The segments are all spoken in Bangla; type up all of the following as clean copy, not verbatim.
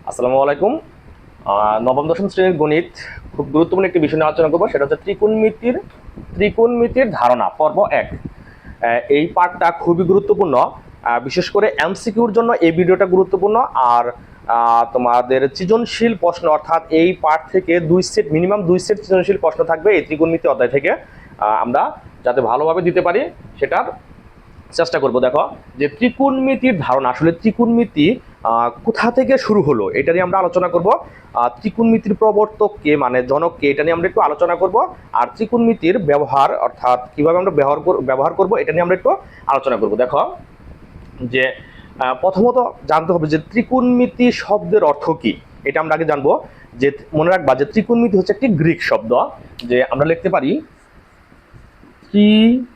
আসসালামু আলাইকুম। নবম দশম শ্রেণীর গণিত খুব গুরুত্বপূর্ণ একটি বিষয় নিয়ে আলোচনা করবো, সেটা হচ্ছে ত্রিকোণমিতির ধারণা পর্ব 1। এই পার্টটা খুবই গুরুত্বপূর্ণ, বিশেষ করে এমসিকিউর জন্য এই ভিডিওটা গুরুত্বপূর্ণ। আর তোমাদের সৃজনশীল প্রশ্ন, অর্থাৎ এই পার্ট থেকে মিনিমাম 2 সেট সৃজনশীল প্রশ্ন থাকবে এই ত্রিকোণমিতি অধ্যায় থেকে। আমরা যাতে ভালোভাবে দিতে পারি সেটার চেষ্টা করব। দেখো যে ত্রিকোণমিতির ধারণা, আসলে ত্রিকোণমিতি কোথা থেকে শুরু হলো এটা নিয়ে আমরা আলোচনা করব। ত্রিকোণমিতির প্রবর্তক কে, মানে জনক কে, এটা নিয়ে আমরা একটু আলোচনা করব। আর ত্রিকোণমিতির ব্যবহার, অর্থাৎ কিভাবে আমরা ব্যবহার করব এটা নিয়ে আমরা একটু আলোচনা করব। দেখো যে প্রথমত জানতে হবে যে ত্রিকোণমিতি শব্দের অর্থ কি, এটা আমরা আগে জানবো। যে মনে রাখবা যে ত্রিকোণমিতি হচ্ছে একটি গ্রিক শব্দ, যে আমরা লিখতে পারি ত্রিকোণমিতি।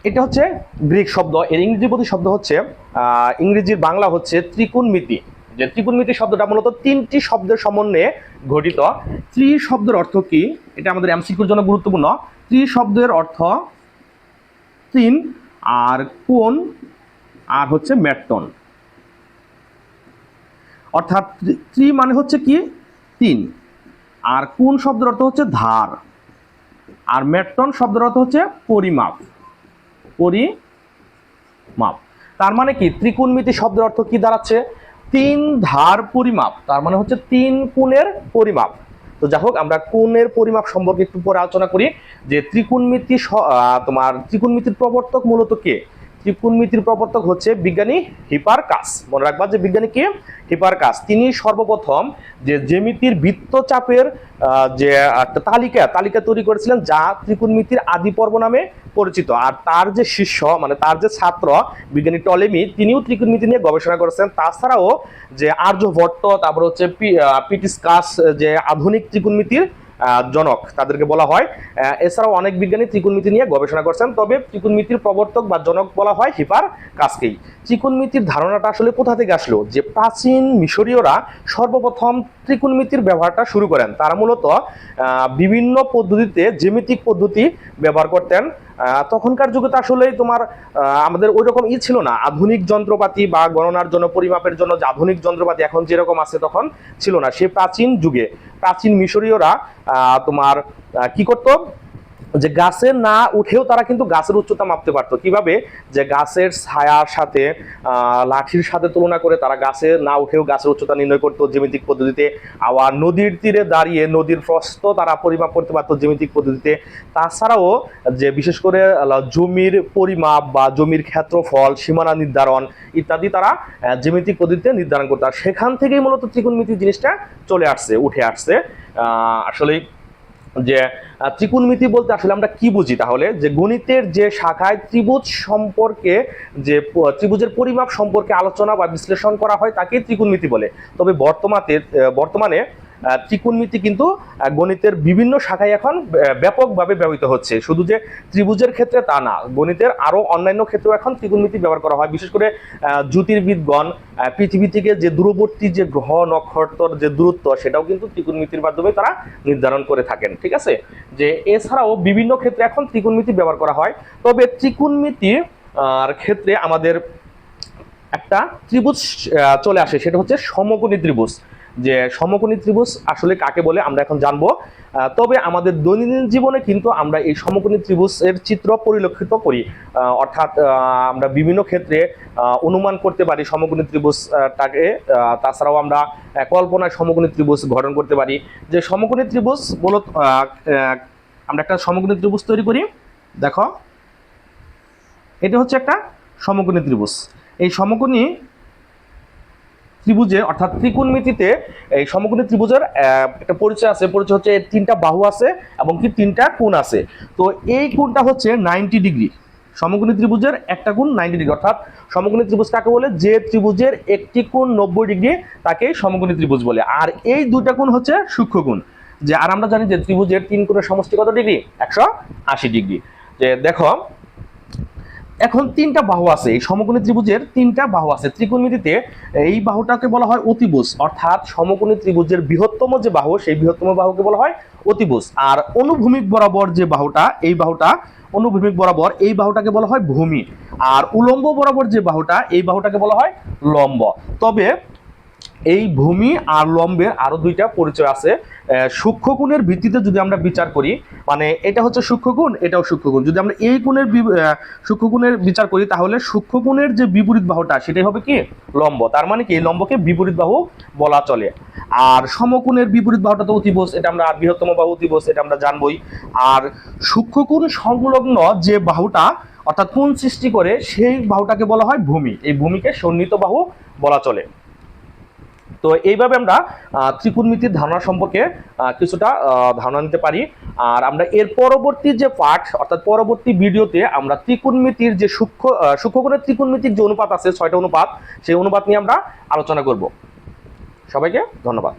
এটা হচ্ছে গ্রিক শব্দ, এর ইংরেজি শব্দ হচ্ছে ইংরেজির বাংলা হচ্ছে ত্রিকোণমিতি। যে ত্রিকোণমিতি শব্দটা মূলত 3টি শব্দের সমন্বয়ে গঠিত। ত্রি শব্দের অর্থ কি, এটা আমাদের এমসিকিউর জন্য গুরুত্বপূর্ণ। ত্রি শব্দের অর্থ 3, আর কোণ, আর হচ্ছে মেট্টন। অর্থাৎ ত্রি মানে হচ্ছে কি 3, আর কোণ শব্দের অর্থ হচ্ছে ধার, আর মেট্টন শব্দের অর্থ হচ্ছে পরিমাপ। তার মানে কি ত্রিকোণমিতি শব্দের অর্থ কি দাঁড়াচ্ছে? 3 ধার পরিমাপ, তার মানে হচ্ছে 3 কোণের পরিমাপ। তো যাই হোক, আমরা কোণের পরিমাপ সম্পর্কে একটু পরে আলোচনা করি। যে ত্রিকোণমিতির প্রবর্তক মূলত কে? ত্রিকোণমিতির প্রবর্তক হচ্ছে বিজ্ঞানী হিপারকাস। মনে রাখবা যে বিজ্ঞানী কে? হিপারকাস। তিনি সর্বপ্রথম যে জ্যামিতির বৃত্তচাপের যে একটা তালিকা তৈরি করেছিলেন, যা ত্রিকোণমিতির আদি পর্ব নামে পরিচিত। আর তার যে শিষ্য, মানে তার যে ছাত্র বিজ্ঞানী টলেমি, তিনিও ত্রিকোণমিতি নিয়ে গবেষণা করেছেন। তাছাড়াও যে আর্যভট্ট, তারপর হচ্ছে পিটিসকাস, যে আধুনিক ত্রিকোণমিতির জনক তাদেরকে বলা হয়। এছাড়াও অনেক বিজ্ঞানী ত্রিকোণমিতি নিয়ে গবেষণা করছেন, তবে ত্রিকোণমিতির প্রবর্তক বা জনক বলা হয় হিপারকাসকেই। ত্রিকোণমিতির ধারণাটা আসলে কোথা থেকে আসলো? যে প্রাচীন মিশরীয়রা সর্বপ্রথম ত্রিকোণমিতির ব্যবহারটা শুরু করেন। তারা মূলত বিভিন্ন পদ্ধতিতে জ্যামিতিক পদ্ধতি ব্যবহার করতেন। তখনকার যুগে তো আসলে তোমার আমাদের ওই রকম ছিল না, আধুনিক যন্ত্রপাতি বা গণনার জন্য, পরিমাপের জন্য যে আধুনিক যন্ত্রপাতি এখন যেরকম আছে তখন ছিল না। সে প্রাচীন যুগে প্রাচীন মিশরীয়রা তোমার কি করতো, যে গাছে না উঠেও তারা কিন্তু গাছের উচ্চতা মাপতে পারতো। কিভাবে? যে গাছের ছায়ার সাথে লাঠির সাথে তুলনা করে তারা গাছে না উঠেও গাছের উচ্চতা নির্ণয় করতো জ্যামিতিক পদ্ধতিতে। আবার নদীর তীরে দাঁড়িয়ে নদীর প্রস্থ তারা পরিমাপ করতে পারতো জ্যামিতিক পদ্ধতিতে। তাছাড়াও যে বিশেষ করে জমির পরিমাপ বা জমির ক্ষেত্রফল, সীমানা নির্ধারণ ইত্যাদি তারা জ্যামিতিক পদ্ধতিতে নির্ধারণ করতো। আর সেখান থেকেই মূলত ত্রিকোণমিতি জিনিসটা উঠে আসছে। আসলে যে ত্রিকোণমিতি বলতে আসলে আমরা কি বুঝি? তাহলে যে গণিতের যে শাখায় ত্রিভুজ সম্পর্কে, যে ত্রিভুজের পরিমাপ সম্পর্কে আলোচনা বা বিশ্লেষণ করা হয় তাকে ত্রিকোণমিতি বলে। তবে বর্তমানে ত্রিকোণমিতি কিন্তু গণিতের বিভিন্ন শাখায় এখন ব্যাপকভাবে ব্যবহৃত হচ্ছে। শুধু যে ত্রিভুজের ক্ষেত্রে তা না, গণিতের আরো অন্যান্য ক্ষেত্রেও এখন ত্রিকোণমিতি ব্যবহার করা হয়। বিশেষ করে জ্যোতির্বিদগণ পৃথিবী থেকে যে দূরবর্তী যে গ্রহ নক্ষত্রের যে দূরত্ব, সেটাও কিন্তু ত্রিকোণমিতির মাধ্যমে তারা নির্ধারণ করে থাকেন। ঠিক আছে, যে এছাড়াও বিভিন্ন ক্ষেত্রে এখন ত্রিকোণমিতি ব্যবহার করা হয়। তবে ত্রিকোণমিতির ক্ষেত্রে আমাদের একটা ত্রিভুজ চলে আসে, সেটা হচ্ছে সমকোণী ত্রিভুজ। যে সমকোণী ত্রিভুজ আসলে কাকে বলে আমরা এখন জানবো। তবে আমাদের দৈনন্দিন জীবনে কিন্তু আমরা এই সমকোণী ত্রিভুজের চিত্র পরিলক্ষিত করি। অর্থাৎ আমরা বিভিন্ন ক্ষেত্রে অনুমান করতে পারি সমকোণী ত্রিভুজটাকে। তাছাড়াও আমরা কল্পনায় সমকোণী ত্রিভুজ গঠন করতে পারি। যে সমকোণী ত্রিভুজ মূলত আমরা একটা সমকোণী ত্রিভুজ তৈরি করি। দেখো, এটা হচ্ছে একটা সমকোণী ত্রিভুজ। এই সমকোণী ত্রিভুজে, অর্থাৎ ত্রিকোণমিতিতে এই সমকোণী ত্রিভুজের একটা পরিচয় আছে। পরিচয় হচ্ছে 3টা বাহু আছে এবং কি 3টা কোণ আছে। তো এই কোণটা হচ্ছে 90 ডিগ্রি। সমকোণী ত্রিভুজের একটা কোণ 90 ডিগ্রি। অর্থাৎ সমকোণী ত্রিভুজ কাকে বলে? যে ত্রিভুজের একটি কোণ 90 ডিগ্রি তাকে সমকোণী ত্রিভুজ বলে। আর এই দুইটা কোণ হচ্ছে সূক্ষ্ম কোণ। যে আর আমরা জানি যে ত্রিভুজের 3 কোণের সমষ্টি কত ডিগ্রি? 180 ডিগ্রি। যে দেখো, এখন 3টা বাহু আছে, এই সমকোণী ত্রিভুজের 3টা বাহু আছে। ত্রিকোণমিতিতে এই বাহুটাকে বলা হয় অতিভুজ, অর্থাৎ সমকোণী ত্রিভুজের বৃহত্তম যে বাহু, সেই বৃহত্তম বাহুকে বলা হয় অতিভুজ। আর অনুভূমিক বরাবর যে বাহুটা, এই বাহুটা অনুভূমিক বরাবর এই বাহুটাকে বলা হয় ভূমি, আর উলম্ব বরাবর যে বাহুটা এই বাহুটাকে বলা হয় লম্ব। তবে এই ভূমি আর লম্বের আরো দুইটা পরিচয় আছে। সূক্ষ্মকোণের ভিত্তিতে যদি আমরা বিচার করি, মানে এটা হচ্ছে সূক্ষ্মকোণ, এটাও সূক্ষ্মকোণ, যদি আমরা এই কোণের সূক্ষ্মকোণের বিচার করি তাহলে সূক্ষ্মকোণের যে বিপরীত বাহুটা সেটাই হবে কি লম্ব। তার মানে কি এই লম্বকে বিপরীত বাহু বলা চলে। আর সমকোণের বিপরীত বাহুটা তো অতিভুজ, এটা আমরা বৃহত্তম বাহু অতিভুজ, এটা আমরা জানবই। আর সূক্ষ্মকোণ সংলগ্ন যে বাহুটা অর্থাৎ কোণ সৃষ্টি করে সেই বাহুটাকে বলা হয় ভূমি। এই ভূমিকে সন্নিহিত বাহু বলা চলে। তো এইভাবে আমরা ত্রিকোণমিতির ধারণা সম্পর্কে কিছুটা ধারণা নিতে পারি। আর আমরা এর পরবর্তী যে পাঠ অর্থাৎ পরবর্তী ভিডিওতে আমরা ত্রিকোণমিতির যে সূক্ষ্মকোণের ত্রিকোণমিতির যে অনুপাত আছে 6টা অনুপাত, সেই অনুপাত নিয়ে আমরা আলোচনা করব। সবাইকে ধন্যবাদ।